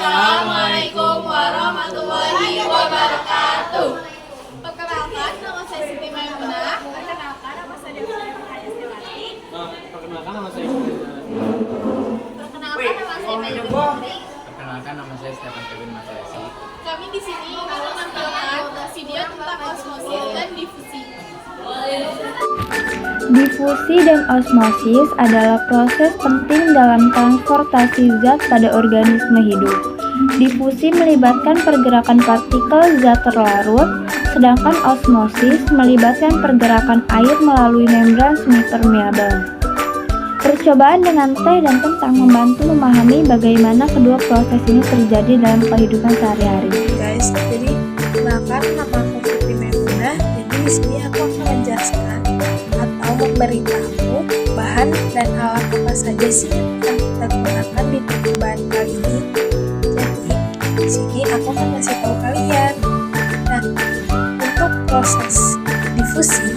Assalamualaikum warahmatullahi wabarakatuh. Perkenalkan, nama saya Siti Maimunah. Perkenalkan, nama saya Dewi Hayasewati. Perkenalkan nama saya Perkenalkan, nama saya Maimunah Putri. Perkenalkan nama saya Stefan Kevin Masalesi. Kami di sini ingin menampilkan video tentang osmosis dan difusi. Difusi dan osmosis adalah proses penting dalam transportasi zat pada organisme hidup. Difusi melibatkan pergerakan partikel zat terlarut, sedangkan osmosis melibatkan pergerakan air melalui membran semipermeabel. Percobaan dengan teh dan kentang membantu memahami bagaimana kedua proses ini terjadi dalam kehidupan sehari-hari. Guys, jadi kenalkan nama aku Siti Maimunah. Jadi di sini aku akan menjelaskan atau memberitahu bahan dan alat apa saja sih yang akan kita gunakan di percobaan kali ini. Jadi di sini aku akan kasih tahu kalian. Nah, untuk proses difusi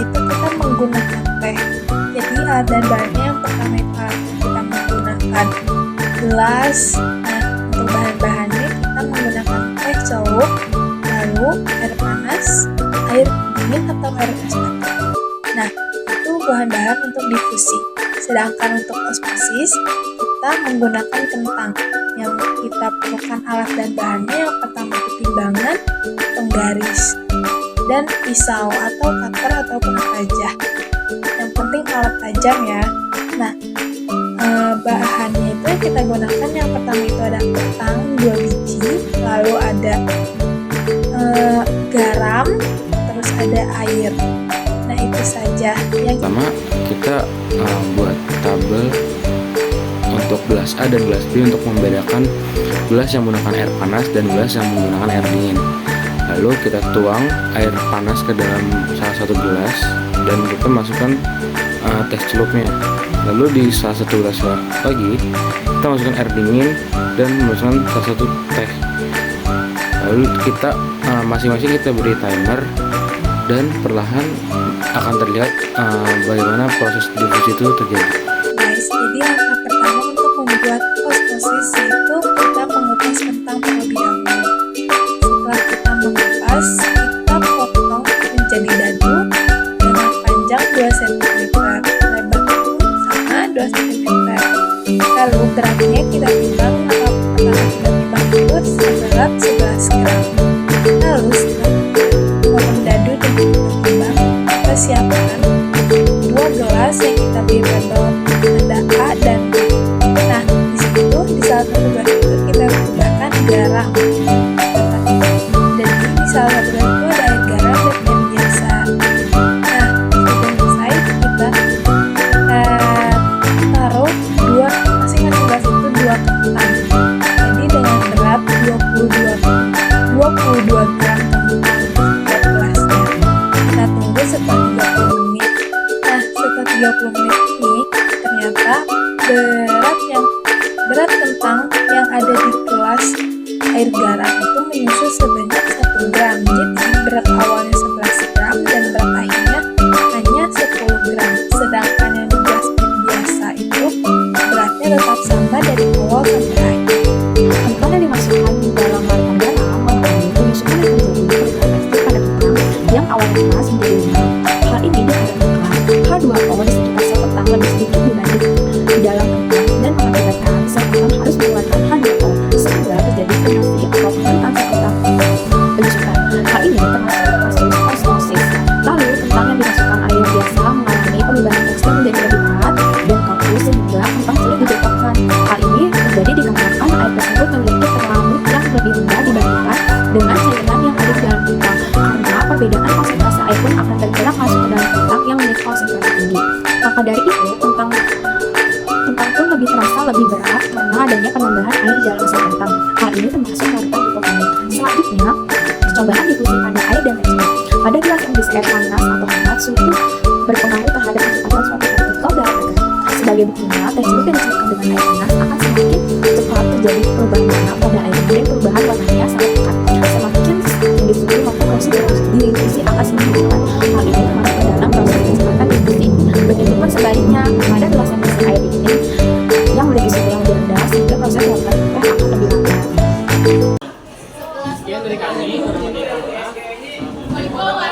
itu kita menggunakan teh. Jadi alat dan bahannya yang pertama itu kita menggunakan gelas. Nah, untuk bahan-bahannya kita menggunakan teh celup, lalu air panas, air dingin atau air es batu. Nah, itu bahan-bahan untuk difusi. Sedangkan untuk osmosis kita menggunakan kentang. Yang kita perlukan alat dan bahannya yang pertama itu timbangan, penggaris, dan pisau atau cutter ataupun tajam. Yang penting alat tajam ya. Nah, bahannya itu yang kita gunakan yang pertama itu ada kentang 2 biji, lalu ada garam, terus ada air. Nah, itu saja yang Pertama kita buat tabel untuk gelas A dan gelas B untuk membedakan gelas yang menggunakan air panas dan gelas yang menggunakan air dingin. Lalu kita tuang air panas ke dalam salah satu gelas dan kita masukkan teh celupnya. Lalu di salah satu gelas lagi kita masukkan air dingin dan masukkan salah satu teh. Lalu kita masing-masing kita beri timer dan perlahan akan terlihat bagaimana proses difusi itu terjadi. guys. Jadi langkah pertama untuk membuat osmosis itu kita mengupas kentang terlebih dahulu. Setelah kita mengupas, kita potong menjadi dadu dengan panjang 2 cm, lebar sama 2 cm. Lalu beratnya kita timbang, maka pertama kita timbang itu seberat 11 gram. Lalu setelah potong dadu dan kita timbang, kita siapkan 2 gelas yang kita beri label ada A dan B. Nah, di situ di salah satu gelas itu kita tambahkan garam. Dan di salah satu gelas itu ada air garam dan air biasa. Nah, sudah selesai kita taruh masing-masing gelas itu 2 kentang. Jadi dengan berat 22 gram kentang setiap gelasnya. Kita tunggu setelah 30 menit. Nah, setelah 30 menit ini ternyata berat kentang yang ada di gelas air garam itu menyusut sebanyak 1 gram. Jadi berat awalnya 11 gram dan berat akhirnya hanya 10 gram. Sedangkan yang di gelas biasa itu beratnya tetap sama dari awal sampai akhir. Kentang yang dimasukkan di dalam bahan garam mengalami penyusutan yang terjadi perubahan tekstur pada kentang yang awalnya keras menjadi lunak. Hal ini dikarenakan H2O di sekitar sel kentang lebih sedikit dibanding di dalam kentang dan mengakibatkan sel kentang harus mengeluarkan H2O sehingga terjadi fermentasi atau fermentasi kentang penyusutan. Hal ini termasuk proses osmosis. Lalu kentang yang dimasukkan air biasa mengalami perubahan tekstur menjadi lebih berat dan kaku sehingga kentang sulit dibekukan. Hal ini terjadi dikarenakan air tersebut memiliki thermodinamik yang lebih rendah dibandingkan dengan cairan yang ada di dalam kentang. Karena perbedaan konsentrasi air pun akan tergerak masuk ke dalam kentang yang memiliki konsentrasi tinggi. Maka dari itu, kentang pun lebih terasa lebih berat karena adanya penambahan air di dalam sel kentang. Hal ini termasuk larutan hipotonik. Selanjutnya, percobaan difusi pada air dan teh celup. Pada gelas yang berisi air panas atau hangat, suhu berpengaruh terhadap kecepatan suatu partikel dalam air. Sebagai buktinya, teh celup yang dicampurkan dengan air panas akan semakin cepat terjadi perubahan warna pada air dan perubahan warnanya sangat cepat. Semakin tinggi suhu, maka proses difusi akan semakin cepat. Hal ini termasuk dalam proses kecepatan difusi. Begitupun sebaliknya, pada gelas yang berisi air dingin yang memiliki suhu yang lebih rendah, sehingga proses pembuatan teh akan lebih lambat. Waalaikumsalam.